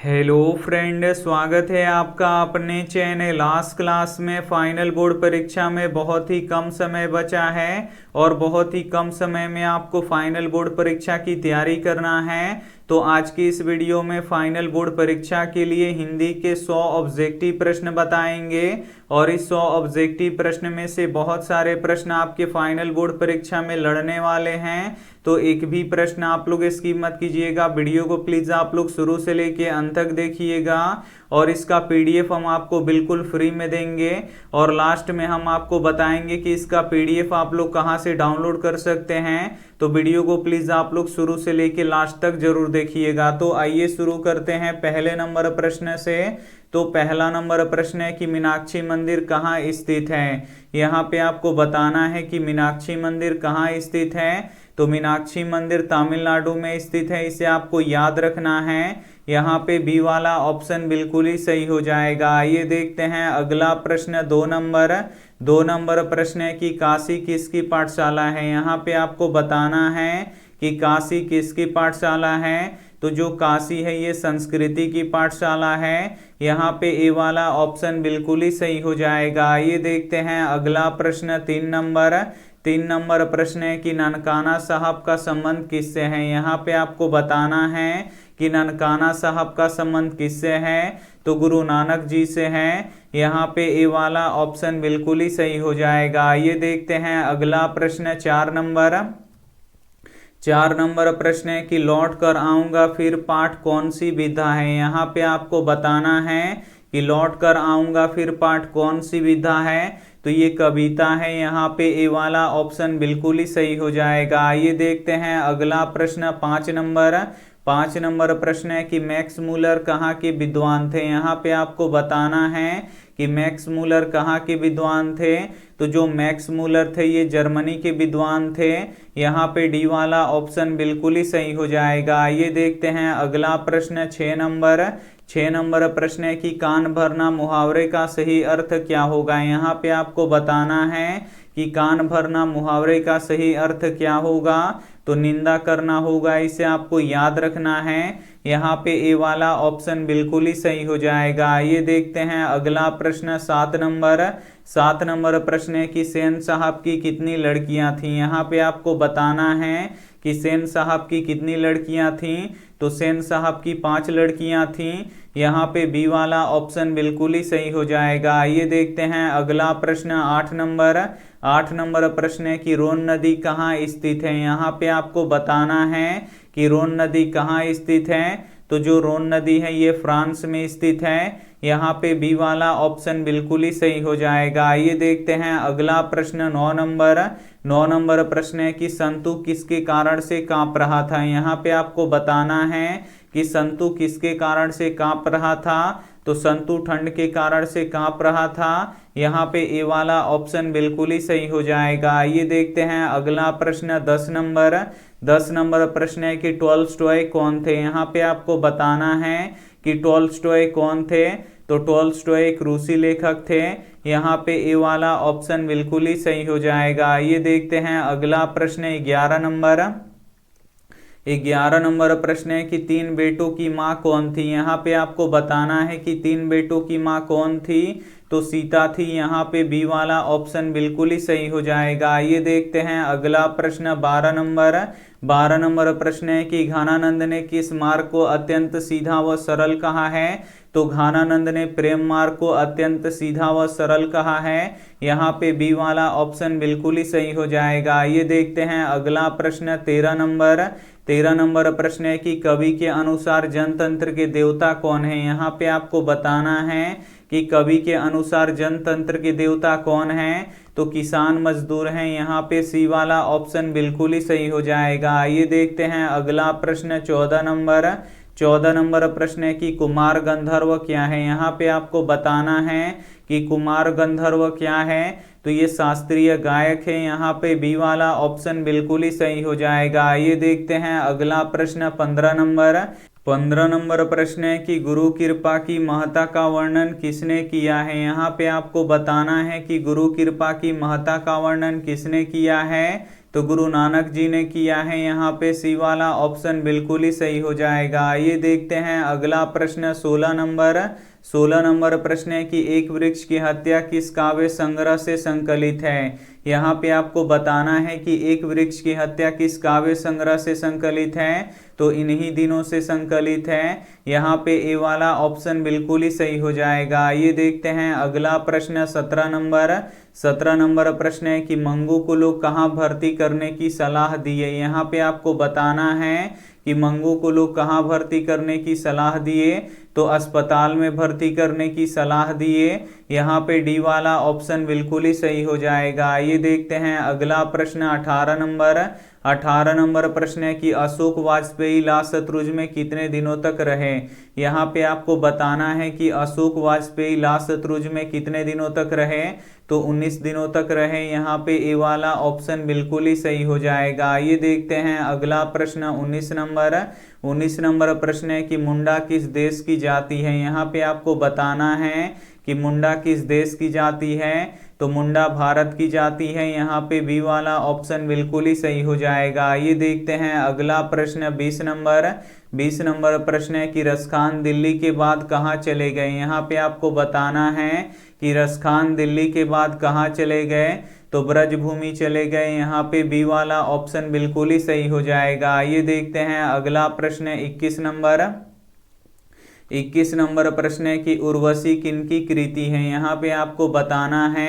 Hello friend, स्वागत है आपका अपने चैनल आज क्लास में। फाइनल बोर्ड परीक्षा में बहुत ही कम समय बचा है और बहुत ही कम समय में आपको फाइनल बोर्ड परीक्षा की तैयारी करना है। तो आज की इस वीडियो में फाइनल बोर्ड परीक्षा के लिए हिंदी के 100 ऑब्जेक्टिव प्रश्न बताएंगे और इस 100 ऑब्जेक्टिव प्रश्न में से बहुत सारे प्रश्न आपके फाइनल बोर्ड परीक्षा में लड़ने वाले हैं। तो एक भी प्रश्न आप लोग स्किप मत कीजिएगा, वीडियो को प्लीज आप लोग शुरू से लेके अंत तक देखिएगा और इसका पीडीएफ हम आपको बिल्कुल फ्री में देंगे और लास्ट में हम आपको बताएंगे कि इसका पीडीएफ आप लोग कहां से डाउनलोड कर सकते हैं। तो वीडियो को प्लीज आप लोग शुरू से लेके लास्ट तक जरूर देखिएगा। तो आइए शुरू करते हैं पहले नंबर प्रश्न से। तो पहला नंबर प्रश्न है कि मीनाक्षी मंदिर कहाँ स्थित है। यहाँ पे आपको बताना है कि मीनाक्षी मंदिर कहाँ स्थित है। तो मीनाक्षी मंदिर तमिलनाडु में स्थित है, इसे आपको याद रखना है। यहाँ पे बी वाला ऑप्शन बिल्कुल ही सही हो जाएगा। आइए देखते हैं अगला प्रश्न, दो नंबर प्रश्न है कि काशी किसकी पाठशाला है। यहाँ पे आपको बताना है कि काशी किसकी पाठशाला है। तो जो काशी है ये संस्कृति की पाठशाला है। यहाँ पे ए वाला ऑप्शन बिल्कुल ही सही हो जाएगा। ये देखते हैं अगला प्रश्न, तीन नंबर प्रश्न है कि ननकाना साहब का संबंध किससे है। यहाँ पे आपको बताना है कि ननकाना साहब का संबंध किससे है। तो गुरु नानक जी से है। यहाँ पे ए वाला ऑप्शन बिल्कुल ही सही हो जाएगा। ये देखते हैं अगला प्रश्न, चार नंबर प्रश्न है कि लौट कर आऊंगा फिर पाठ कौन सी विधा है। यहाँ पे आपको बताना है कि लौट कर आऊंगा फिर पाठ कौन सी विधा है। तो ये कविता है। यहाँ पे ए वाला ऑप्शन बिल्कुल ही सही हो जाएगा। ये देखते हैं अगला प्रश्न, पाँच नंबर प्रश्न है कि मैक्स मूलर कहाँ के विद्वान थे। यहाँ पे आपको बताना है कि मैक्स मूलर कहाँ के विद्वान थे। तो जो मैक्स मूलर थे ये जर्मनी के विद्वान थे। यहाँ पे डी वाला ऑप्शन बिल्कुल ही सही हो जाएगा। ये देखते हैं अगला प्रश्न, छह नंबर प्रश्न है कि कान भरना मुहावरे का सही अर्थ क्या होगा। यहाँ पे आपको बताना है कि कान भरना मुहावरे का सही अर्थ क्या होगा। तो निंदा करना होगा, इसे आपको याद रखना है। यहाँ पे ए वाला ऑप्शन बिल्कुल ही सही हो जाएगा। ये देखते हैं अगला प्रश्न, सात नंबर प्रश्न है कि सेन साहब की कितनी लड़कियां थीं। यहाँ पे आपको बताना है कि सेन साहब की कितनी लड़कियां थीं। तो सेन साहब की 5 लड़कियां थीं। यहाँ पे बी वाला ऑप्शन बिल्कुल ही सही हो जाएगा। ये देखते हैं अगला प्रश्न, 8 नंबर प्रश्न है कि रोन नदी कहाँ स्थित है। यहाँ पे आपको बताना है कि रोन नदी कहाँ स्थित है। तो जो रोन नदी है ये फ्रांस में स्थित है। यहाँ पे बी वाला ऑप्शन बिल्कुल ही सही हो जाएगा। ये देखते हैं अगला प्रश्न, 9 नंबर प्रश्न है कि संतु किसके कारण से कांप रहा था। यहाँ पे आपको बताना है कि संतु किसके कारण से कांप रहा था। तो संतु ठंड के कारण से कांप रहा था। यहाँ पे ए वाला ऑप्शन बिल्कुल ही सही हो जाएगा। ये देखते हैं अगला प्रश्न, 10 नंबर प्रश्न है कि टॉल्स्टॉय कौन थे। यहाँ पे आपको बताना है कि टॉल्स्टॉय कौन थे। तो टॉल्स्टॉय एक रूसी लेखक थे। यहाँ पे ए वाला ऑप्शन बिल्कुल ही सही हो जाएगा। ये देखते हैं अगला प्रश्न, 11 नंबर प्रश्न है कि 3 बेटों की माँ कौन थी। यहाँ पे आपको बताना है कि 3 बेटों की माँ कौन थी। तो सीता थी। यहाँ पे बी वाला ऑप्शन बिल्कुल ही सही हो जाएगा। ये देखते हैं अगला प्रश्न, 12 नंबर प्रश्न है कि घानानंद ने किस मार्ग को अत्यंत सीधा व सरल कहा है। तो घानानंद ने प्रेम मार्ग को अत्यंत सीधा व सरल कहा है। यहाँ पे बी वाला ऑप्शन बिल्कुल ही सही हो जाएगा। ये देखते हैं अगला प्रश्न, 13 नंबर प्रश्न है कि कवि के अनुसार जनतंत्र के देवता कौन है। यहाँ पे आपको बताना है कि कवि के अनुसार जनतंत्र के देवता कौन है। तो किसान मजदूर हैं। यहाँ पे सी वाला ऑप्शन बिल्कुल ही सही हो जाएगा। ये देखते हैं अगला प्रश्न, 14 नंबर प्रश्न है कि कुमार गंधर्व क्या है। यहाँ पे आपको बताना है कि कुमार गंधर्व क्या है। तो ये शास्त्रीय गायक है। यहाँ पे बी वाला ऑप्शन बिल्कुल ही सही हो जाएगा। ये देखते हैं अगला प्रश्न, 15 नंबर प्रश्न है कि गुरु कृपा की महत्ता का वर्णन किसने किया है। यहाँ पे आपको बताना है कि गुरु कृपा की महत्ता का वर्णन किसने किया है। तो गुरु नानक जी ने किया है। यहाँ पे सी वाला ऑप्शन बिल्कुल ही सही हो जाएगा। आइए देखते हैं अगला प्रश्न 16 नंबर प्रश्न है कि एक वृक्ष की हत्या किस काव्य संग्रह से संकलित है। यहाँ पे आपको बताना है कि एक वृक्ष की हत्या किस काव्य संग्रह से संकलित है, तो इन्हीं दिनों से संकलित है। यहाँ पे ए वाला ऑप्शन बिल्कुल ही सही हो जाएगा। ये देखते हैं अगला प्रश्न 17 नंबर प्रश्न है कि मंगू को लोग कहाँ भर्ती करने की सलाह दिए। यहाँ पे आपको बताना है कि मंगू को लोग कहाँ भर्ती करने की सलाह दिए, तो अस्पताल में भर्ती करने की सलाह दिए। यहाँ पे डी वाला ऑप्शन बिल्कुल ही सही हो जाएगा। ये देखते हैं अगला प्रश्न 18 नंबर प्रश्न है कि अशोक वाजपेयी लाशत्रुज में कितने दिनों तक रहे। यहाँ पे आपको बताना है कि अशोक वाजपेयी लाशत्रुज में कितने दिनों तक रहे, तो 19 दिनों तक रहे। यहाँ पे ए वाला ऑप्शन बिल्कुल ही सही हो जाएगा। ये देखते हैं अगला प्रश्न 19 नंबर प्रश्न है कि मुंडा किस देश की जाति है। यहाँ पे आपको बताना है कि मुंडा किस देश की जाति है, तो मुंडा भारत की जाति है। यहाँ पे बी वाला ऑप्शन बिल्कुल ही सही हो जाएगा। ये देखते हैं अगला प्रश्न 20 नंबर प्रश्न है कि रसखान दिल्ली के बाद कहाँ चले गए। यहाँ पे आपको बताना है कि रसखान दिल्ली के बाद कहाँ चले गए, तो ब्रजभूमि चले गए। यहाँ पे बी वाला ऑप्शन बिल्कुल ही सही हो जाएगा। ये देखते हैं अगला प्रश्न 21 नंबर प्रश्न है कि उर्वशी किनकी कृति है। यहाँ पे आपको बताना है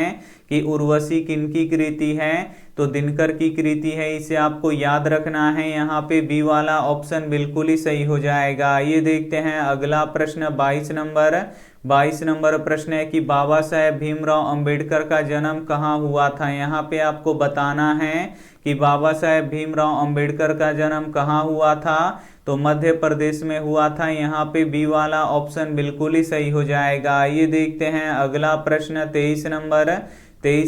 कि उर्वशी किनकी कृति है, तो दिनकर की कृति है। इसे आपको याद रखना है। यहाँ पे बी वाला ऑप्शन बिल्कुल ही सही हो जाएगा। ये देखते हैं अगला प्रश्न 22 नंबर प्रश्न है कि बाबा साहेब भीमराव अंबेडकर का जन्म कहाँ हुआ था। यहाँ पे आपको बताना है कि बाबा साहेब भीमराव अंबेडकर का जन्म कहाँ हुआ था, तो मध्य प्रदेश में हुआ था। यहाँ पे बी वाला ऑप्शन बिल्कुल ही सही हो जाएगा। ये देखते हैं अगला प्रश्न 23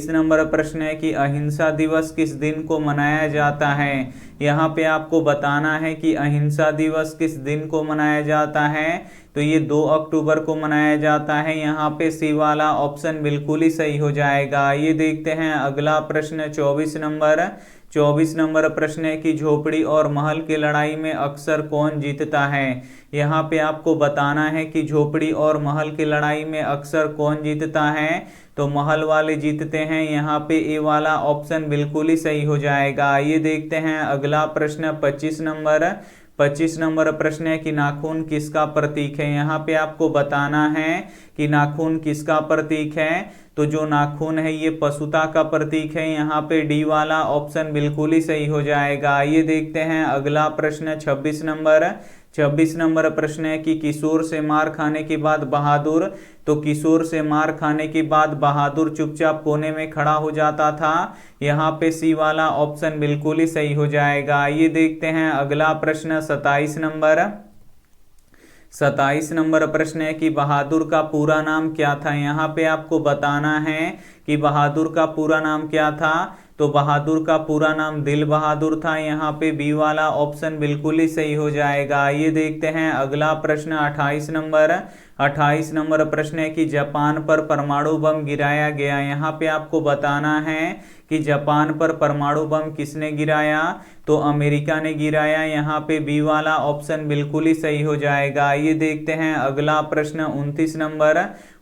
नंबर प्रश्न है कि अहिंसा दिवस किस दिन को मनाया जाता है। यहाँ पे आपको बताना है कि अहिंसा दिवस किस दिन को मनाया जाता है, तो ये 2 अक्टूबर को मनाया जाता है। यहाँ पे सी वाला ऑप्शन बिल्कुल ही सही हो जाएगा। ये देखते हैं अगला प्रश्न 24 नंबर प्रश्न है कि झोपड़ी और महल की लड़ाई में अक्सर कौन जीतता है। यहाँ पे आपको बताना है कि झोपड़ी और महल की लड़ाई में अक्सर कौन जीतता है, तो महल वाले जीतते हैं। यहाँ पे ए वाला ऑप्शन बिल्कुल ही सही हो जाएगा। ये देखते हैं अगला प्रश्न 25 नंबर प्रश्न है कि नाखून किसका प्रतीक है। यहाँ पे आपको बताना है कि नाखून किसका प्रतीक है, तो जो नाखून है ये पशुता का प्रतीक है। यहाँ पे डी वाला ऑप्शन बिल्कुल ही सही हो जाएगा। ये देखते हैं अगला प्रश्न 26 नंबर प्रश्न है कि किशोर से मार खाने के बाद बहादुर, तो किशोर से मार खाने के बाद बहादुर चुपचाप कोने में खड़ा हो जाता था। यहाँ पे सी वाला ऑप्शन बिल्कुल ही सही हो जाएगा। ये देखते हैं अगला प्रश्न 27 नंबर प्रश्न है कि बहादुर का पूरा नाम क्या था। यहाँ पे आपको बताना है कि बहादुर का पूरा नाम क्या था, तो बहादुर का पूरा नाम दिल बहादुर था। यहाँ पे बी वाला ऑप्शन बिल्कुल ही सही हो जाएगा। ये देखते हैं अगला प्रश्न 28 नंबर प्रश्न है कि जापान पर परमाणु बम गिराया गया। यहाँ पे आपको बताना है कि जापान पर परमाणु बम किसने गिराया, तो अमेरिका ने गिराया। यहाँ पे बी वाला ऑप्शन बिल्कुल ही सही हो जाएगा। ये देखते हैं अगला प्रश्न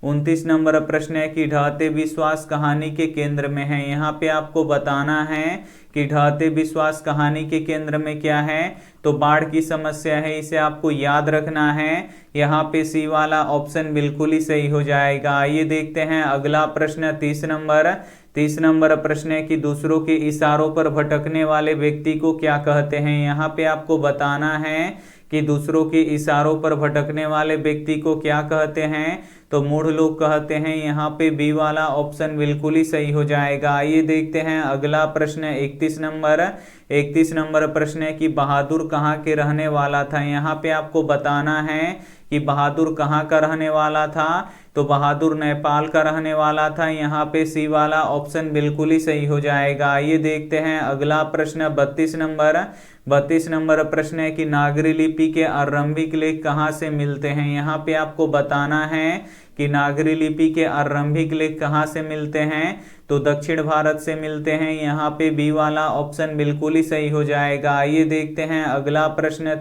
29 नंबर प्रश्न है कि ढहते विश्वास कहानी के केंद्र में है। यहाँ पे आपको बताना है कि ढहते विश्वास कहानी के केंद्र में क्या है, तो बाढ़ की समस्या है। इसे आपको याद रखना है। यहाँ पे सी वाला ऑप्शन बिल्कुल ही सही हो जाएगा। ये देखते हैं अगला प्रश्न 30 नंबर प्रश्न है कि दूसरों के इशारों पर भटकने वाले व्यक्ति को क्या कहते हैं। यहाँ पे आपको बताना है कि दूसरों के इशारों पर भटकने वाले व्यक्ति को क्या कहते हैं, तो मूढ़ लोग कहते हैं। यहाँ पे बी वाला ऑप्शन बिल्कुल ही सही हो जाएगा। ये देखते हैं अगला प्रश्न 31 नंबर प्रश्न है कि बहादुर कहाँ के रहने वाला था। यहाँ पे आपको बताना है कि बहादुर कहाँ का रहने वाला था, तो बहादुर नेपाल का रहने वाला था। यहाँ पे सी वाला ऑप्शन बिल्कुल ही सही हो जाएगा। ये देखते हैं अगला प्रश्न 32 नंबर प्रश्न है कि नागरी लिपि के आरंभिक लेख कहाँ से मिलते हैं। यहाँ पे आपको बताना है कि नागरी लिपि के आरंभिक लेख कहाँ से मिलते हैं, तो दक्षिण भारत से मिलते हैं। यहाँ पे बी वाला ऑप्शन बिल्कुल ही सही हो जाएगा। आइए देखते हैं अगला प्रश्न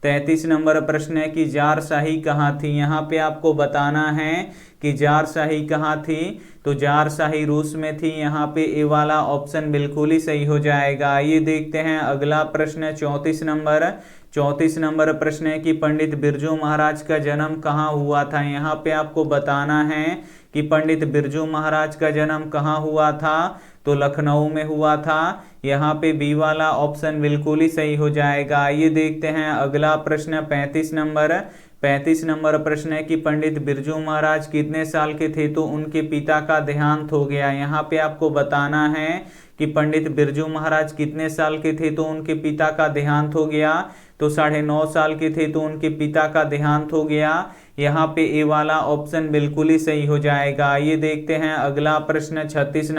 33 नंबर प्रश्न है कि जार शाही कहाँ थी। यहाँ पे आपको बताना है कि जार शाही कहाँ थी, तो जार शाही रूस में थी। यहाँ पे ए वाला ऑप्शन बिल्कुल ही सही हो जाएगा। ये देखते हैं अगला प्रश्न 34 नंबर प्रश्न है कि पंडित बिरजू महाराज का जन्म कहाँ हुआ था। यहाँ पे आपको बताना है कि पंडित बिरजू महाराज का जन्म कहाँ हुआ था, तो लखनऊ में हुआ था। यहाँ पे बी वाला ऑप्शन बिल्कुल ही सही हो जाएगा। ये देखते हैं अगला प्रश्न 35 नंबर प्रश्न है कि पंडित बिरजू महाराज कितने साल के थे, तो उनके पिता का देहांत हो गया। यहाँ पे आपको बताना है कि पंडित बिरजू महाराज कितने साल के थे, तो उनके पिता का देहांत हो गया। तो 9.5 साल के थे, तो उनके पिता का देहांत हो गया। यहाँ पे ए वाला ऑप्शन बिल्कुल ही सही हो जाएगा। ये देखते हैं अगला प्रश्न 36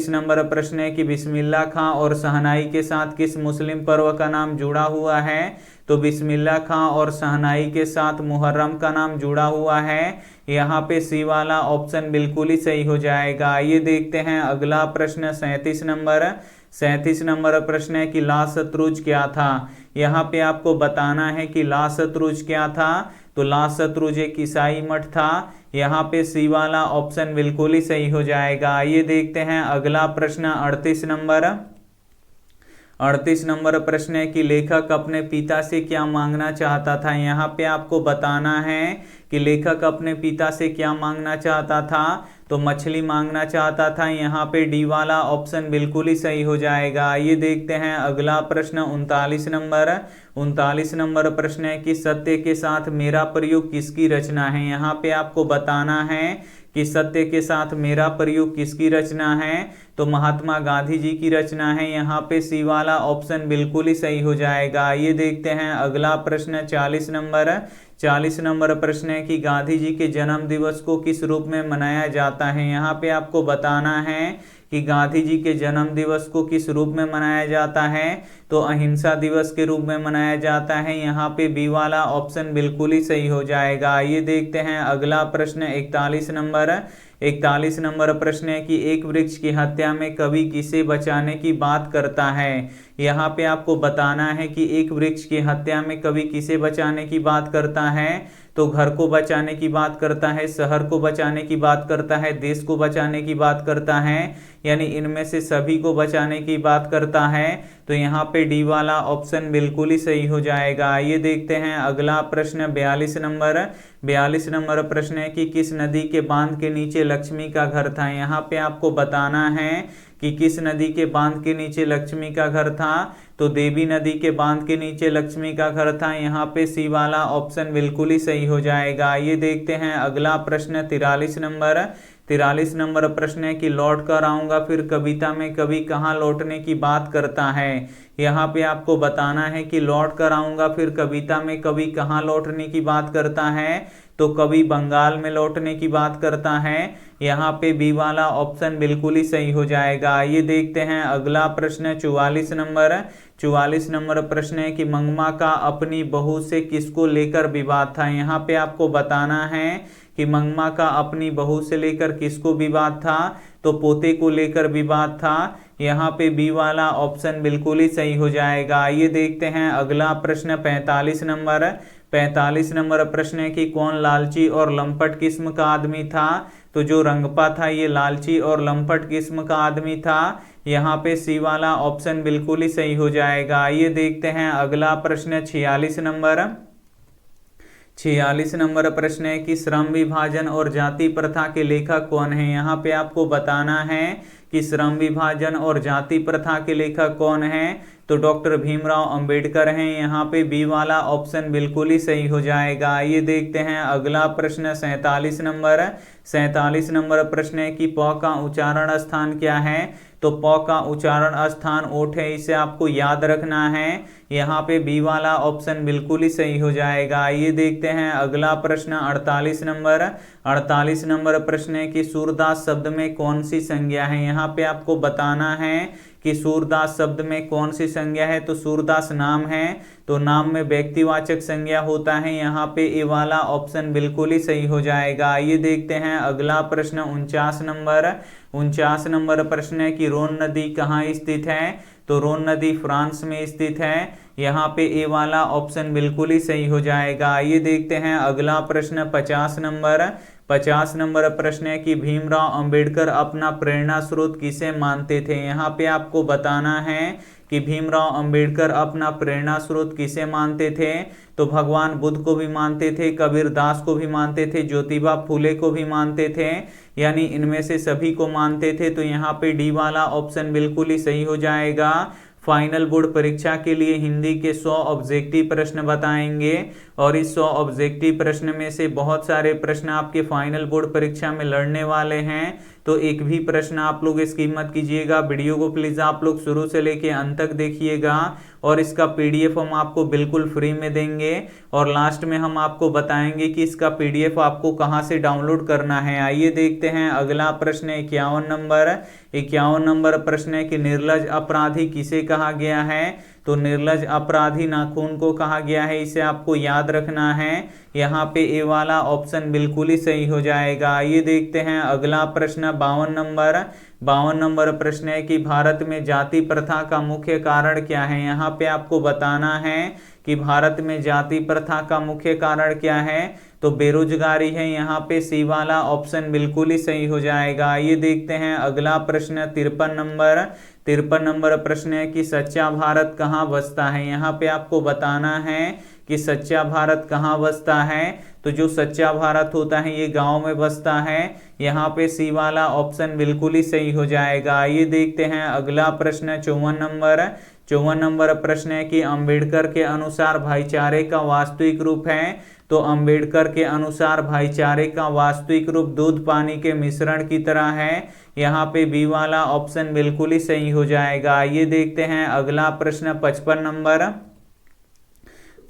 नंबर प्रश्न है कि बिस्मिल्लाह खां और शहनाई के साथ किस मुस्लिम पर्व का नाम जुड़ा हुआ है, तो बिस्मिल्लाह खां और शहनाई के साथ मुहर्रम का नाम जुड़ा हुआ है। यहाँ पे सी वाला ऑप्शन बिल्कुल ही सही हो जाएगा। ये देखते हैं अगला प्रश्न 37 नंबर प्रश्न है कि ला शत्रुज क्या था। यहाँ पे आपको बताना है कि ला शत्रुज क्या था, तो ला शत्रुज एक ईसाई मठ था। यहाँ पे सी वाला ऑप्शन बिल्कुल ही सही हो जाएगा। ये देखते हैं अगला प्रश्न 38 नंबर प्रश्न है कि लेखक अपने पिता से क्या मांगना चाहता था। यहाँ पे आपको बताना है कि लेखक अपने पिता से क्या मांगना चाहता था, तो मछली मांगना चाहता था। यहाँ पे डी वाला ऑप्शन बिल्कुल ही सही हो जाएगा। ये देखते हैं अगला प्रश्न 39 नंबर प्रश्न है कि सत्य के साथ मेरा प्रयोग किसकी रचना है। यहाँ पे आपको बताना है कि सत्य के साथ मेरा प्रयोग किसकी रचना है, तो महात्मा गांधी जी की रचना है। यहाँ पे सी वाला ऑप्शन बिल्कुल ही सही हो जाएगा। ये देखते हैं अगला प्रश्न 40 नंबर प्रश्न है कि गांधी जी के जन्म दिवस को किस रूप में मनाया जाता है। यहाँ पे आपको बताना है कि गांधी जी के जन्म दिवस को किस रूप में मनाया जाता है, तो अहिंसा दिवस के रूप में मनाया जाता है। यहाँ पे बी वाला ऑप्शन बिल्कुल ही सही हो जाएगा। ये देखते हैं अगला प्रश्न 41 नंबर प्रश्न है कि एक वृक्ष की हत्या में कवि किसे बचाने की बात करता है। यहाँ पे आपको बताना है कि एक वृक्ष की हत्या में कवि किसे बचाने की बात करता है, तो घर को बचाने की बात करता है, शहर को बचाने की बात करता है, देश को बचाने की बात करता है, यानी इनमें से सभी को बचाने की बात करता है। तो यहाँ पे डी वाला ऑप्शन बिल्कुल ही सही हो जाएगा। ये देखते हैं अगला प्रश्न 42 नंबर प्रश्न है कि किस नदी के बांध के नीचे लक्ष्मी का घर था। यहाँ पे आपको बताना है कि किस नदी के बांध के नीचे लक्ष्मी का घर था, तो देवी नदी के बांध के नीचे लक्ष्मी का घर था। यहाँ पे सी वाला ऑप्शन बिल्कुल ही सही हो जाएगा। ये देखते हैं अगला प्रश्न 43 नंबर प्रश्न है कि लौट कर आऊंगा फिर कविता में कवि कहाँ लौटने की बात करता है। यहाँ पे आपको बताना है कि लौट कर आऊंगा फिर कविता में कवि कहाँ लौटने की बात करता है, तो कवि बंगाल में लौटने की बात करता है। यहाँ पे बी वाला ऑप्शन बिल्कुल ही सही हो जाएगा। ये देखते हैं अगला प्रश्न 44 नंबर प्रश्न है कि मंगमा का अपनी बहू से किसको लेकर विवाद था। यहाँ पे आपको बताना है कि मंगमा का अपनी बहू से लेकर किसको विवाद था, तो पोते को लेकर विवाद था। यहाँ पे बी वाला ऑप्शन बिल्कुल ही सही हो जाएगा। ये देखते हैं अगला प्रश्न 45 नंबर प्रश्न है कि कौन लालची और लंपट किस्म का आदमी था, तो जो रंगपा था ये लालची और लंपट किस्म का आदमी था। यहाँ पे सी वाला ऑप्शन बिल्कुल ही सही हो जाएगा। ये देखते हैं अगला प्रश्न 46 नंबर प्रश्न है कि श्रम विभाजन और जाति प्रथा के लेखक कौन है। यहाँ पे आपको बताना है कि श्रम विभाजन और जाति प्रथा के लेखक कौन है, तो डॉक्टर भीमराव अंबेडकर हैं। यहाँ पे बी वाला ऑप्शन बिल्कुल ही सही हो जाएगा। आइए देखते हैं अगला प्रश्न 47 नंबर। 47 नंबर प्रश्न है कि प का उच्चारण स्थान क्या है। तो प का उच्चारण स्थान ओठ है, इसे आपको याद रखना है। यहाँ पे बी वाला ऑप्शन बिल्कुल ही सही हो जाएगा। आइए देखते हैं अगला प्रश्न 48 नंबर। 48 नंबर प्रश्न है कि सूरदास शब्द में कौन सी संज्ञा है। यहाँ पे आपको बताना है कि सूरदास शब्द में कौन सी संज्ञा है। तो सूरदास नाम है, तो नाम में व्यक्तिवाचक संज्ञा होता है। यहाँ पे ए वाला ऑप्शन बिल्कुल ही सही हो जाएगा। आइए देखते हैं अगला प्रश्न 49 नंबर। 49 नंबर प्रश्न है कि रोन नदी कहाँ स्थित है। तो रोन नदी फ्रांस में स्थित है। यहाँ पे ए वाला ऑप्शन बिल्कुल ही सही हो जाएगा। आइए देखते हैं अगला प्रश्न 50 नंबर। 50 नंबर प्रश्न है कि भीमराव अंबेडकर अपना प्रेरणा स्रोत किसे मानते थे। यहाँ पे आपको बताना है कि भीमराव अंबेडकर अपना प्रेरणा स्रोत किसे मानते थे। तो भगवान बुद्ध को भी मानते थे, कबीर दास को भी मानते थे, ज्योतिबा फूले को भी मानते थे, यानी इनमें से सभी को मानते थे। तो यहाँ पे डी वाला ऑप्शन बिल्कुल ही सही हो जाएगा। फाइनल बोर्ड परीक्षा के लिए हिंदी के 100 ऑब्जेक्टिव प्रश्न बताएंगे और इस 100 ऑब्जेक्टिव प्रश्न में से बहुत सारे प्रश्न आपके फाइनल बोर्ड परीक्षा में लड़ने वाले हैं। तो एक भी प्रश्न आप लोग स्किप मत कीजिएगा। वीडियो को प्लीज आप लोग शुरू से लेके अंत तक देखिएगा और इसका पीडीएफ हम आपको बिल्कुल फ्री में देंगे और लास्ट में हम आपको बताएंगे कि इसका पीडीएफ आपको कहां से डाउनलोड करना है। आइए देखते हैं अगला प्रश्न 51 नंबर। 51 नंबर प्रश्न है कि निर्लज अपराधी किसे कहा गया है। तो निर्लज अपराधी नाखून को कहा गया है, इसे आपको याद रखना है। यहाँ पे ए वाला ऑप्शन बिल्कुल ही सही हो जाएगा। आइए देखते हैं अगला प्रश्न 52 नंबर। 52 नंबर प्रश्न है कि भारत में जाति प्रथा का मुख्य कारण क्या है। यहाँ पे आपको बताना है कि भारत में जाति प्रथा का मुख्य कारण क्या है। तो बेरोजगारी है। यहाँ पे सी वाला ऑप्शन बिल्कुल ही सही हो जाएगा। आइए देखते हैं अगला प्रश्न 53 नंबर। 53 नंबर प्रश्न है कि सच्चा भारत कहाँ बसता है। यहाँ पे आपको बताना है कि सच्चा भारत कहाँ बसता है। तो जो सच्चा भारत होता है ये गांव में बसता है। यहाँ पे सी वाला ऑप्शन बिल्कुल ही सही हो जाएगा। आइए देखते हैं अगला प्रश्न 54 नंबर। 54 नंबर प्रश्न है कि अंबेडकर के अनुसार भाईचारे का वास्तविक रूप है। तो अंबेडकर के अनुसार भाईचारे का वास्तविक रूप दूध पानी के मिश्रण की तरह है। यहाँ पे बी वाला ऑप्शन बिल्कुल ही सही हो जाएगा। आइए देखते हैं अगला प्रश्न 55 नंबर।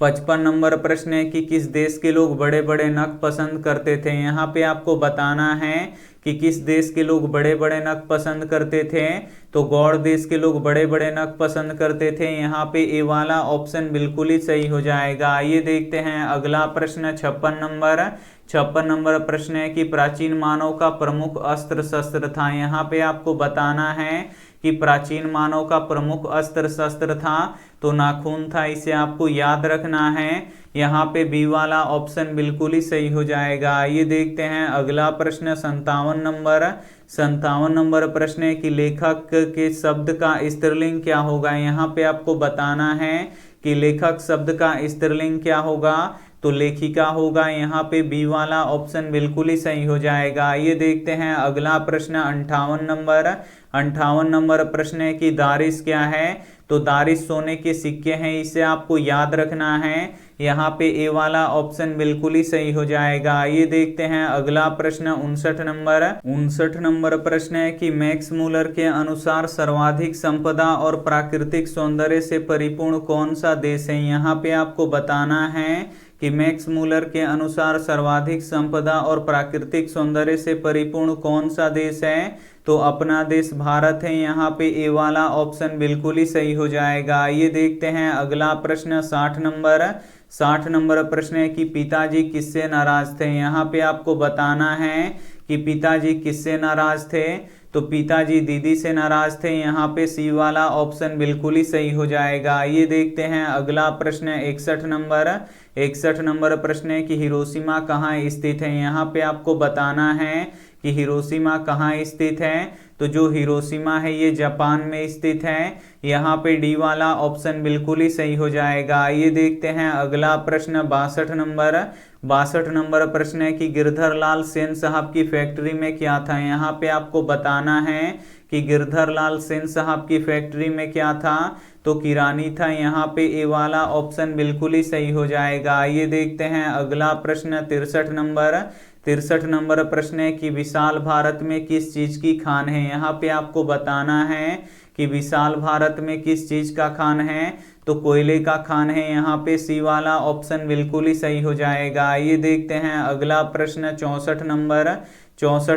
55 नंबर प्रश्न है कि किस देश के लोग बड़े बड़े नख पसंद करते थे। यहाँ पे आपको बताना है कि किस देश के लोग बड़े बड़े नख पसंद करते थे। तो गौड़ देश के लोग बड़े बड़े नख पसंद करते थे। यहाँ पे ए वाला ऑप्शन बिल्कुल ही सही हो जाएगा। आइए देखते हैं अगला प्रश्न 56 नंबर। 56 नंबर प्रश्न है कि प्राचीन मानव का प्रमुख अस्त्र शस्त्र था। यहाँ पे आपको बताना है कि प्राचीन मानव का प्रमुख अस्त्र शस्त्र था। तो नाखून था, इसे आपको याद रखना है। यहाँ पे बी वाला ऑप्शन बिल्कुल ही सही हो जाएगा। आइए देखते हैं अगला प्रश्न 57 नंबर। 57 नंबर प्रश्न है कि लेखक के शब्द का स्त्रीलिंग क्या होगा। यहाँ पे आपको बताना है कि लेखक शब्द का स्त्रीलिंग क्या होगा। तो लेखिका होगा। यहाँ पे बी वाला ऑप्शन बिल्कुल ही सही हो जाएगा। आइए देखते हैं अगला प्रश्न 58 नंबर। 58 नंबर प्रश्न है कि दारिश क्या है। तो दारिश सोने के सिक्के हैं, इसे आपको याद रखना है। यहाँ पे ए वाला ऑप्शन बिल्कुल ही सही हो जाएगा। आइए देखते हैं अगला प्रश्न 59 नंबर। 59 नंबर प्रश्न है कि मैक्स मूलर के अनुसार सर्वाधिक संपदा और प्राकृतिक सौंदर्य से परिपूर्ण कौन सा देश है। यहाँ पे आपको बताना है कि मैक्स मूलर के अनुसार सर्वाधिक संपदा और प्राकृतिक सौंदर्य से परिपूर्ण कौन सा देश है। तो अपना देश भारत है। यहाँ पे ए वाला ऑप्शन बिल्कुल ही सही हो जाएगा। आइए देखते हैं अगला प्रश्न 60 नंबर। 60 नंबर प्रश्न है कि पिताजी किससे नाराज थे। यहाँ पे आपको बताना है कि पिताजी किससे नाराज थे। तो पिताजी दीदी से नाराज थे। यहाँ पे सी वाला ऑप्शन बिल्कुल ही सही हो जाएगा। आइए देखते हैं अगला प्रश्न 61 नंबर। 61 नंबर प्रश्न है कि हिरोशिमा कहाँ स्थित है। यहाँ पे आपको बताना है कि हिरोशिमा कहाँ स्थित है। तो जो हिरोशिमा है ये जापान में स्थित है। यहाँ पे डी वाला ऑप्शन बिल्कुल ही सही हो जाएगा। आइए देखते हैं अगला प्रश्न 62 नंबर। 62 नंबर प्रश्न है कि गिरधर लाल सेन साहब की फैक्ट्री में क्या था। यहाँ पे आपको बताना है कि गिरधर लाल सेन साहब की फैक्ट्री में क्या था। तो किरानी था। यहाँ पे ए वाला ऑप्शन बिल्कुल ही सही हो जाएगा। आइए देखते हैं अगला प्रश्न 63 नंबर प्रश्न है कि विशाल भारत में किस चीज की खान है। यहाँ पे आपको बताना है कि विशाल भारत में किस चीज का खान है, तो कोयले का खान है। यहाँ पे सी वाला ऑप्शन बिल्कुल ही सही हो जाएगा। आइए देखते हैं अगला प्रश्न 64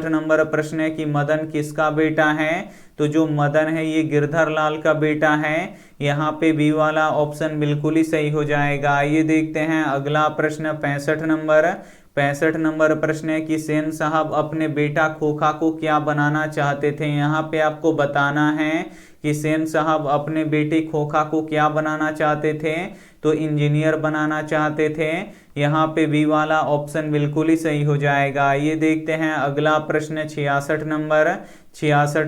नंबर प्रश्न है कि मदन किसका बेटा है। तो जो मदन है ये गिरधर लाल का बेटा है। यहाँ पे बी वाला ऑप्शन बिल्कुल ही सही हो जाएगा। आइए देखते हैं अगला प्रश्न 65 नंबर प्रश्न है कि सेन साहब अपने बेटा खोखा को क्या बनाना चाहते थे। यहाँ पे आपको बताना है कि सेन साहब अपने बेटे खोखा को क्या बनाना चाहते थे, तो इंजीनियर बनाना चाहते थे। यहाँ पे बी वाला ऑप्शन बिल्कुल ही सही हो जाएगा। ये देखते हैं अगला प्रश्न 66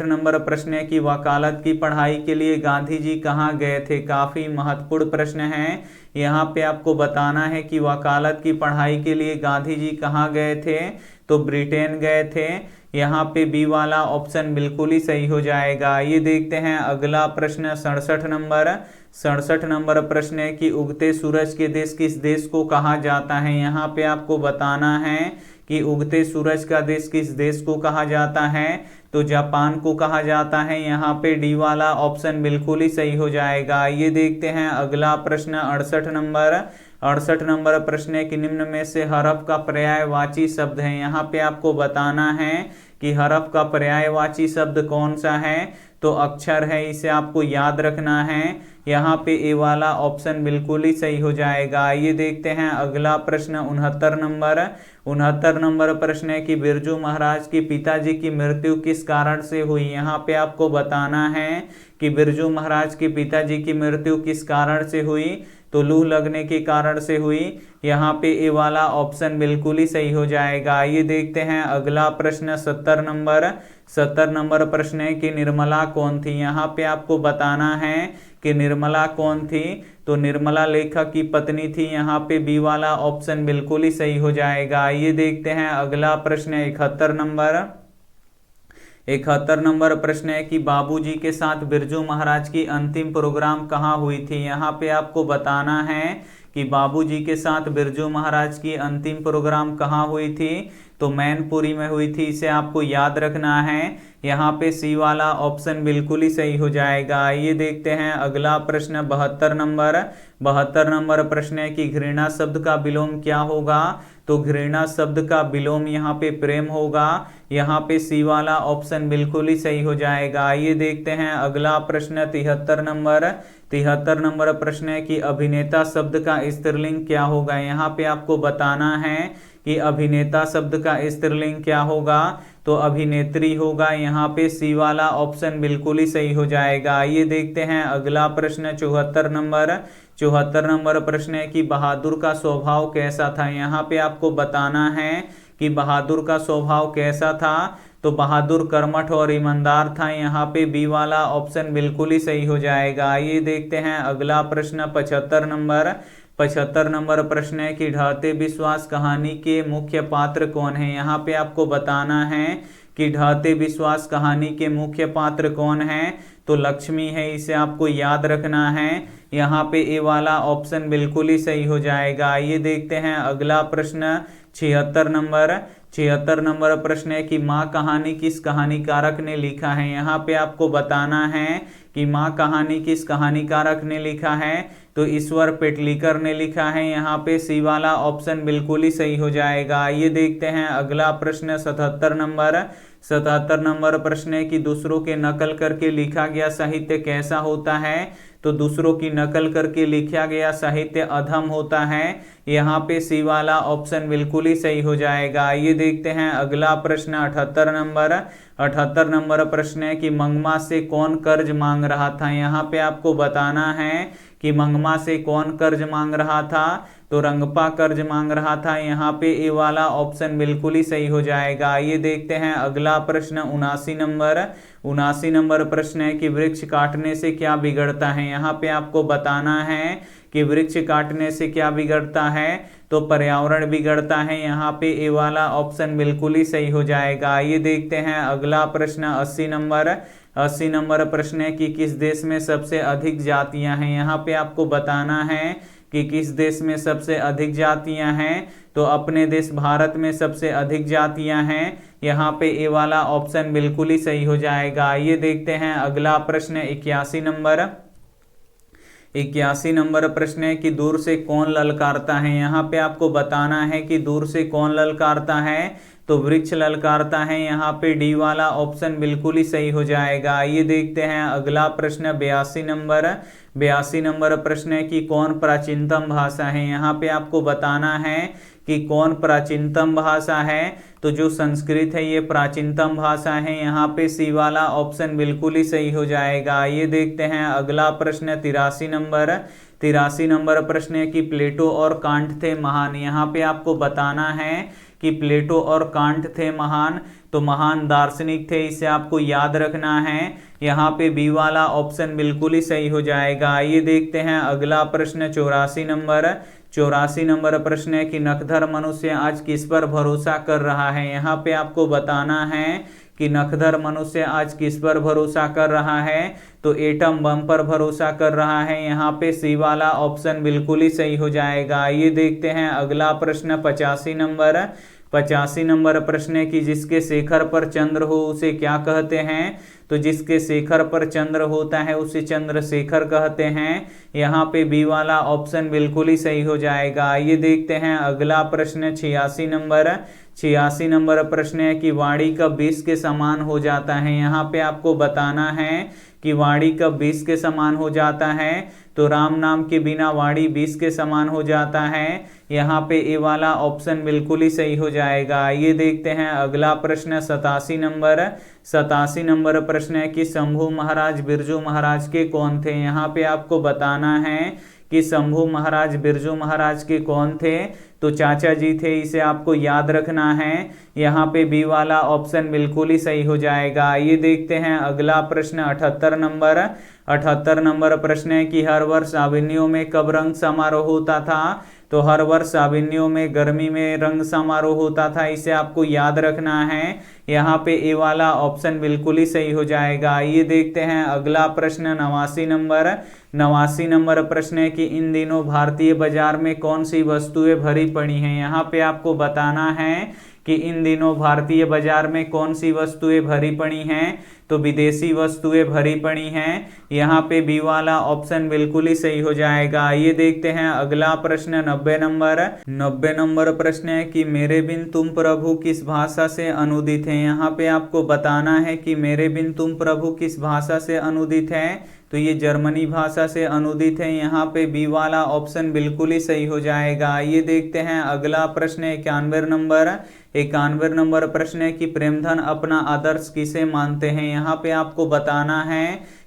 नंबर प्रश्न है कि वकालत की पढ़ाई के लिए गांधी जी कहाँ गए थे। काफी महत्वपूर्ण प्रश्न है। यहाँ पे आपको बताना है कि वकालत की पढ़ाई के लिए गांधी जी कहाँ गए थे, तो ब्रिटेन गए थे। यहाँ पे बी वाला ऑप्शन बिल्कुल ही सही हो जाएगा। ये देखते हैं अगला प्रश्न 67 नंबर प्रश्न है कि उगते सूरज के देश किस देश को कहा जाता है। यहाँ पे आपको बताना है कि उगते सूरज का देश किस देश को कहा जाता है, तो जापान को कहा जाता है। यहाँ पे डी वाला ऑप्शन बिल्कुल ही सही हो जाएगा। ये देखते हैं अगला प्रश्न 68 नंबर प्रश्न है कि निम्न में से हरफ का पर्यायवाची शब्द है। यहाँ पे आपको बताना है कि हरफ का पर्यायवाची शब्द कौन सा है, तो अक्षर है, इसे आपको याद रखना है। यहाँ पे ए वाला ऑप्शन बिल्कुल ही सही हो जाएगा। ये देखते हैं अगला प्रश्न 69 नंबर प्रश्न है कि बिरजू महाराज के पिताजी की मृत्यु किस कारण से हुई। यहाँ पे आपको बताना है कि बिरजू महाराज के पिताजी की मृत्यु किस कारण से हुई, तो लू लगने के कारण से हुई। यहाँ पे ए वाला ऑप्शन बिल्कुल ही सही हो जाएगा। ये देखते हैं अगला प्रश्न 70 नंबर प्रश्न है कि निर्मला कौन थी। यहाँ पे आपको बताना है कि निर्मला कौन थी, तो निर्मला लेखक की पत्नी थी। यहाँ पे बी वाला ऑप्शन बिल्कुल ही सही हो जाएगा। ये देखते हैं अगला प्रश्न 71 नंबर प्रश्न है कि बाबूजी के साथ बिरजू महाराज की अंतिम प्रोग्राम कहाँ हुई थी। यहाँ पे आपको बताना है कि बाबूजी के साथ बिरजू महाराज की अंतिम प्रोग्राम कहाँ हुई थी, तो मैनपुरी में हुई थी। इसे आपको याद रखना है। यहाँ पे सी वाला ऑप्शन बिल्कुल ही सही हो जाएगा। ये देखते हैं अगला प्रश्न 72 नंबर प्रश्न है कि घृणा शब्द का विलोम क्या होगा, तो घृणा शब्द का विलोम यहाँ पे प्रेम होगा। यहाँ पे सी वाला ऑप्शन बिल्कुल ही सही हो जाएगा। ये देखते हैं अगला प्रश्न 73 नंबर प्रश्न है कि अभिनेता शब्द का स्त्रीलिंग क्या होगा। यहाँ पे आपको बताना है कि अभिनेता शब्द का स्त्रीलिंग क्या होगा, तो अभिनेत्री होगा। यहाँ पे सी वाला ऑप्शन बिल्कुल ही सही हो जाएगा। ये देखते हैं अगला प्रश्न 74 नंबर प्रश्न है कि बहादुर का स्वभाव कैसा था। यहाँ पे आपको बताना है कि बहादुर का स्वभाव कैसा था, तो बहादुर कर्मठ और ईमानदार था। यहाँ पे बी वाला ऑप्शन बिल्कुल ही सही हो जाएगा। ये देखते हैं अगला प्रश्न 75 नंबर प्रश्न है कि ढहते विश्वास कहानी के मुख्य पात्र कौन है। यहाँ पे आपको बताना है कि ढहते विश्वास कहानी के मुख्य पात्र कौन है, तो लक्ष्मी है। इसे आपको याद रखना है। यहाँ पे ए वाला ऑप्शन बिल्कुल ही सही हो जाएगा। ये देखते हैं अगला प्रश्न 76 नंबर प्रश्न है कि माँ कहानी किस कहानीकारक ने लिखा है। यहाँ पे आपको बताना है कि माँ कहानी किस कहानीकारक ने लिखा है, तो ईश्वर पेटलीकर ने लिखा है। यहाँ पे सी वाला ऑप्शन बिल्कुल ही सही हो जाएगा। ये देखते हैं अगला प्रश्न 77 नंबर प्रश्न है कि दूसरों के नकल करके लिखा गया साहित्य कैसा होता है, तो दूसरों की नकल करके लिखा गया साहित्य अधम होता है। यहाँ पे सी वाला ऑप्शन बिल्कुल ही सही हो जाएगा। ये देखते हैं अगला प्रश्न 78 नंबर प्रश्न है कि मंगमा से कौन कर्ज मांग रहा था। यहाँ पे आपको बताना है कि मंगमा से कौन कर्ज मांग रहा था, तो रंगपा कर्ज मांग रहा था। यहाँ पे ए वाला ऑप्शन बिल्कुल ही सही हो जाएगा। ये देखते हैं अगला प्रश्न 79 नंबर प्रश्न है कि वृक्ष काटने से क्या बिगड़ता है। यहाँ पे आपको बताना है कि वृक्ष काटने से क्या बिगड़ता है, तो पर्यावरण बिगड़ता है। यहाँ पे ए वाला ऑप्शन बिल्कुल ही सही हो जाएगा। ये देखते हैं अगला प्रश्न 80 नंबर प्रश्न है कि किस देश में सबसे अधिक जातियां हैं। यहाँ पे आपको बताना है कि किस देश में सबसे अधिक जातियां हैं। तो अपने देश भारत में सबसे अधिक जातियां हैं। यहाँ पे ए वाला ऑप्शन बिल्कुल ही सही हो जाएगा। ये देखते हैं अगला प्रश्न 81 नंबर। 81 नंबर प्रश्न है कि दूर से कौन ललकारता है। यहाँ पे आपको बताना है कि दूर से कौन ललकारता है। तो वृक्ष ललकारता है। यहाँ पे डी वाला ऑप्शन बिल्कुल ही सही हो जाएगा। ये देखते हैं अगला प्रश्न 82 नंबर। 82 नंबर प्रश्न है कि कौन प्राचीनतम भाषा है। यहाँ पे आपको बताना है कि कौन प्राचीनतम भाषा है। तो जो संस्कृत है ये प्राचीनतम भाषा है। यहाँ पे सी वाला ऑप्शन बिल्कुल ही सही हो जाएगा। ये देखते हैं अगला प्रश्न 83 नंबर। 83 नंबर प्रश्न है कि प्लेटो और कांट थे महान। यहाँ पे आपको बताना है कि प्लेटो और कांट थे महान, तो महान दार्शनिक थे, इसे आपको याद रखना है। यहाँ पे बी वाला ऑप्शन बिल्कुल ही सही हो जाएगा। ये देखते हैं अगला प्रश्न 84 नंबर। 84 नंबर प्रश्न है कि नखधर मनुष्य आज किस पर भरोसा कर रहा है। यहाँ पे आपको बताना है कि नखधर मनुष्य आज किस पर भरोसा कर रहा है। तो एटम बम पर भरोसा कर रहा है। यहाँ पे सी वाला ऑप्शन बिल्कुल ही सही हो जाएगा। ये देखते हैं अगला प्रश्न 85 नंबर। 85 नंबर प्रश्न है कि जिसके शेखर पर चंद्र हो उसे क्या कहते हैं। तो जिसके शेखर पर चंद्र होता है उसे चंद्रशेखर कहते हैं। यहाँ पे बी वाला ऑप्शन बिल्कुल ही सही हो जाएगा। ये देखते हैं अगला प्रश्न 86 नंबर। 86 नंबर प्रश्न है कि वाणी कब 20 के समान हो जाता है। यहाँ पे आपको बताना है कि वाणी कब 20 के समान हो जाता है। तो राम नाम के बिना वाणी 20 के समान हो जाता है। यहाँ पे ए वाला ऑप्शन बिल्कुल ही सही हो जाएगा। ये देखते हैं अगला प्रश्न 87 नंबर। 87 नंबर प्रश्न है कि शंभू महाराज बिरजू महाराज के कौन थे। यहाँ पे आपको बताना है कि शंभू महाराज बिरजू महाराज के कौन थे। तो चाचा जी थे, इसे आपको याद रखना है। यहाँ पे बी वाला ऑप्शन बिल्कुल ही सही हो जाएगा। ये देखते हैं अगला प्रश्न 78 नंबर। 78 नंबर प्रश्न है कि हर वर्ष अभिन्यों में कब रंग समारोह होता था। तो हर वर्ष अभिन्यों में गर्मी में रंग समारोह होता था, इसे आपको याद रखना है। यहाँ पे ए वाला ऑप्शन बिल्कुल ही सही हो जाएगा। ये देखते हैं अगला प्रश्न 89 नंबर। 89 नंबर प्रश्न है कि इन दिनों भारतीय बाजार में कौन सी वस्तुएं भरी पड़ी हैं। यहाँ पे आपको बताना है कि इन दिनों भारतीय बाजार में कौन सी वस्तुएं भरी पड़ी हैं। तो विदेशी वस्तुएं भरी पड़ी हैं। यहाँ पे बी वाला ऑप्शन बिल्कुल ही सही हो जाएगा। ये देखते हैं अगला प्रश्न 90 नंबर। 90 नंबर प्रश्न है कि मेरे बिन तुम प्रभु किस भाषा से अनुदित है। यहाँ पे आपको बताना है कि मेरे बिन तुम प्रभु किस भाषा से अनुदित है। तो ये जर्मनी भाषा से अनुदित है। यहाँ पे बी वाला ऑप्शन बिल्कुल ही सही हो जाएगा। ये देखते हैं अगला प्रश्न 91 नंबर। 91 नंबर प्रश्न है कि प्रेमधन अपना आदर्श किसे मानते हैं। यहाँ पे आपको बताना है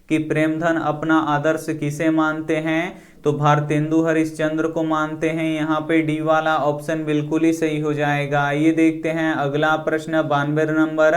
कि प्रेमधन अपना आदर्श किसे मानते हैं। तो भारतेंदु हरिश्चंद्र को मानते हैं। यहाँ पे डी वाला ऑप्शन बिल्कुल ही सही हो जाएगा। ये देखते हैं अगला प्रश्न 92 नंबर।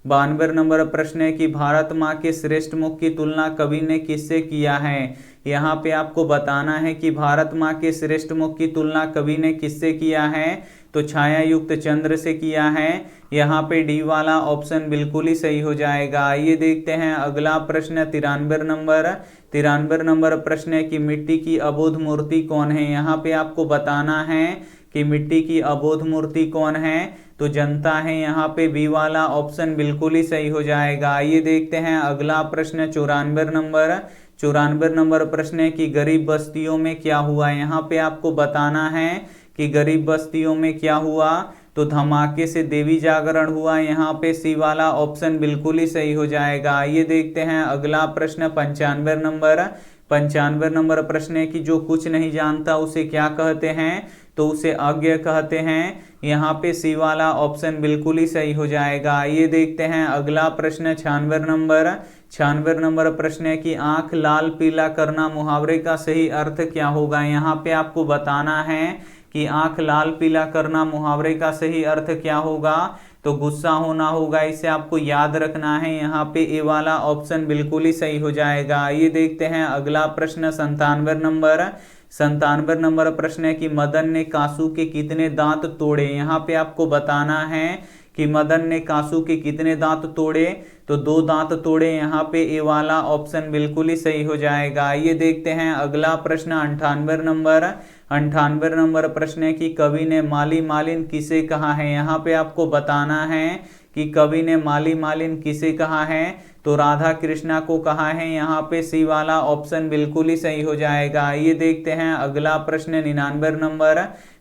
92 नंबर प्रश्न है कि भारत माँ के श्रेष्ठ मुख की तुलना कवि ने किससे किया है। यहाँ पे आपको बताना है कि भारत माँ के श्रेष्ठ मुख की तुलना कवि ने किससे किया है। तो छाया युक्त चंद्र से किया है। यहाँ पे डी वाला ऑप्शन बिल्कुल ही सही हो जाएगा। ये देखते हैं अगला प्रश्न 93 नंबर। 93 नंबर प्रश्न है कि मिट्टी की अबोध मूर्ति कौन है। यहाँ पे आपको बताना है कि मिट्टी की अबोध मूर्ति कौन है। तो जनता है। यहाँ पे बी वाला ऑप्शन बिल्कुल ही सही हो जाएगा। ये देखते हैं अगला प्रश्न 94 नंबर। 94 नंबर प्रश्न है कि गरीब बस्तियों में क्या हुआ। यहाँ पे आपको बताना है कि गरीब बस्तियों में क्या हुआ। तो धमाके से देवी जागरण हुआ। यहाँ पे सी वाला ऑप्शन बिल्कुल ही सही हो जाएगा। ये देखते हैं अगला प्रश्न 95 नंबर। 95 नंबर प्रश्न है कि जो कुछ नहीं जानता उसे क्या कहते हैं। तो उसे अज्ञ कहते हैं। यहाँ पे सी वाला ऑप्शन बिल्कुल ही सही हो जाएगा। ये देखते हैं अगला प्रश्न 96 नंबर। 96 नंबर प्रश्न है कि आंख लाल पीला करना मुहावरे का सही अर्थ क्या होगा। यहाँ पे आपको बताना है कि आंख लाल पीला करना मुहावरे का सही अर्थ क्या होगा। तो गुस्सा होना होगा, इसे आपको याद रखना है। यहाँ पे ए वाला ऑप्शन बिल्कुल ही सही हो जाएगा। ये देखते हैं अगला प्रश्न 97 नंबर। 97 नंबर प्रश्न है कि मदन ने कासू के कितने दांत तोड़े। यहाँ पे आपको बताना है कि मदन ने कासू के कितने दांत तोड़े, तो 2 दांत तोड़े। यहाँ पे ए वाला ऑप्शन बिल्कुल ही सही हो जाएगा। ये देखते हैं अगला प्रश्न 98 नंबर प्रश्न है कि कवि ने माली मालिन किसे कहा है। यहाँ पे आपको बताना है कि कवि ने माली मालिन किसे कहा है, तो राधा कृष्णा को कहा है। यहाँ पे सी वाला ऑप्शन बिल्कुल ही सही हो जाएगा। ये देखते हैं अगला प्रश्न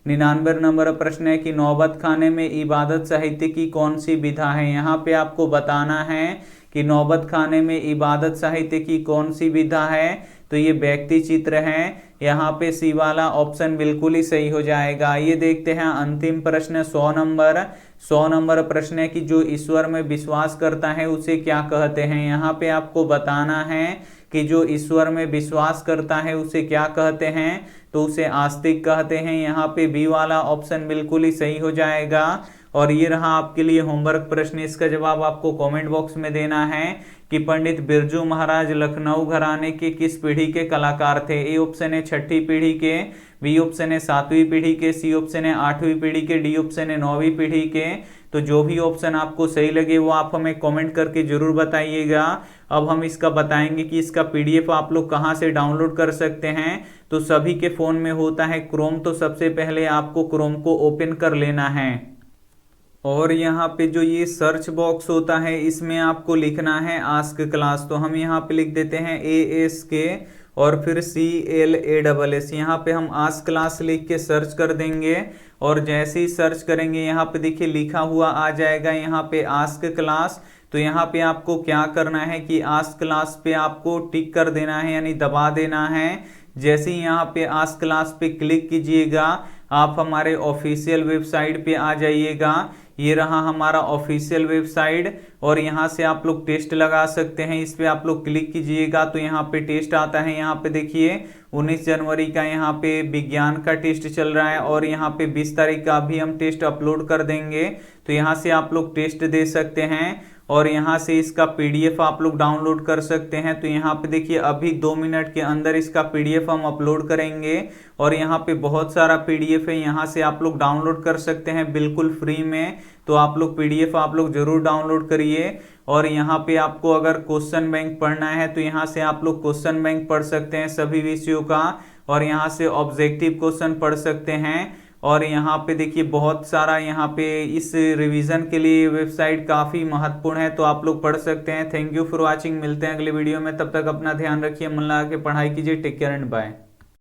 99 नंबर प्रश्न है कि नौबत खाने में इबादत साहित्य की कौन सी विधा है। यहाँ पे आपको बताना है कि नौबत खाने में इबादत साहित्य की कौन सी विधा है, तो ये व्यक्ति चित्र है। यहाँ पे सी वाला ऑप्शन बिल्कुल ही सही हो जाएगा। ये देखते हैं अंतिम प्रश्न 100 नंबर प्रश्न है कि जो ईश्वर में विश्वास करता है उसे क्या कहते हैं। यहाँ पे आपको बताना है कि जो ईश्वर में विश्वास करता है उसे क्या कहते हैं, तो उसे आस्तिक कहते हैं। यहाँ पे बी वाला ऑप्शन बिल्कुल ही सही हो जाएगा। और ये रहा आपके लिए होमवर्क प्रश्न। इसका जवाब आपको कमेंट बॉक्स में देना है कि पंडित बिरजू महाराज लखनऊ घराने के किस पीढ़ी के कलाकार थे। ए ऑप्शन है 6ठी पीढ़ी के, बी ऑप्शन है 7वीं पीढ़ी के, सी ऑप्शन है 8वीं पीढ़ी के, डी ऑप्शन है 9वीं पीढ़ी के। तो जो भी ऑप्शन आपको सही लगे वो आप हमें कमेंट करके जरूर बताइएगा। अब हम इसका बताएंगे कि इसका पीडीएफ आप लोग कहाँ से डाउनलोड कर सकते हैं। तो सभी के फोन में होता है क्रोम, तो सबसे पहले आपको क्रोम को ओपन कर लेना है और यहाँ पे जो ये सर्च बॉक्स होता है इसमें आपको लिखना है आस्क क्लास। तो हम यहाँ पे लिख देते हैं ASK और फिर CLASS। यहाँ पे हम आस्क क्लास लिख के सर्च कर देंगे और जैसे ही सर्च करेंगे यहाँ पे देखिए लिखा हुआ आ जाएगा यहाँ पे आस्क क्लास। तो यहाँ पे आपको क्या करना है कि आस्क क्लास पे आपको टिक कर देना है, यानी दबा देना है। जैसे ही यहाँ पे आस्क क्लास पे क्लिक कीजिएगा आप हमारे ऑफिशियल वेबसाइट पे आ जाइएगा। ये रहा हमारा ऑफिशियल वेबसाइट और यहाँ से आप लोग टेस्ट लगा सकते हैं। इस पे आप लोग क्लिक कीजिएगा तो यहाँ पे टेस्ट आता है। यहाँ पे देखिए 19 जनवरी का यहाँ पे विज्ञान का टेस्ट चल रहा है और यहाँ पे 20 तारीख का भी हम टेस्ट अपलोड कर देंगे। तो यहाँ से आप लोग टेस्ट दे सकते हैं और यहाँ से इसका पीडीएफ आप लोग डाउनलोड कर सकते हैं। तो यहाँ पे देखिए अभी 2 मिनट के अंदर इसका पीडीएफ हम अपलोड करेंगे और यहाँ पे बहुत सारा पीडीएफ है, यहाँ से आप लोग डाउनलोड कर सकते हैं बिल्कुल फ्री में। तो आप लोग पीडीएफ आप लोग जरूर डाउनलोड करिए। और यहाँ पे आपको अगर क्वेश्चन बैंक पढ़ना है तो यहाँ से आप लोग क्वेश्चन बैंक पढ़ सकते हैं सभी विषयों का और यहाँ से ऑब्जेक्टिव क्वेश्चन पढ़ सकते हैं। और यहाँ पे देखिए बहुत सारा यहाँ पे इस रिवीजन के लिए वेबसाइट काफ़ी महत्वपूर्ण है, तो आप लोग पढ़ सकते हैं। Thank you for watching. मिलते हैं अगले वीडियो में, तब तक अपना ध्यान रखिए, मन लगा के पढ़ाई कीजिए। Take care and bye.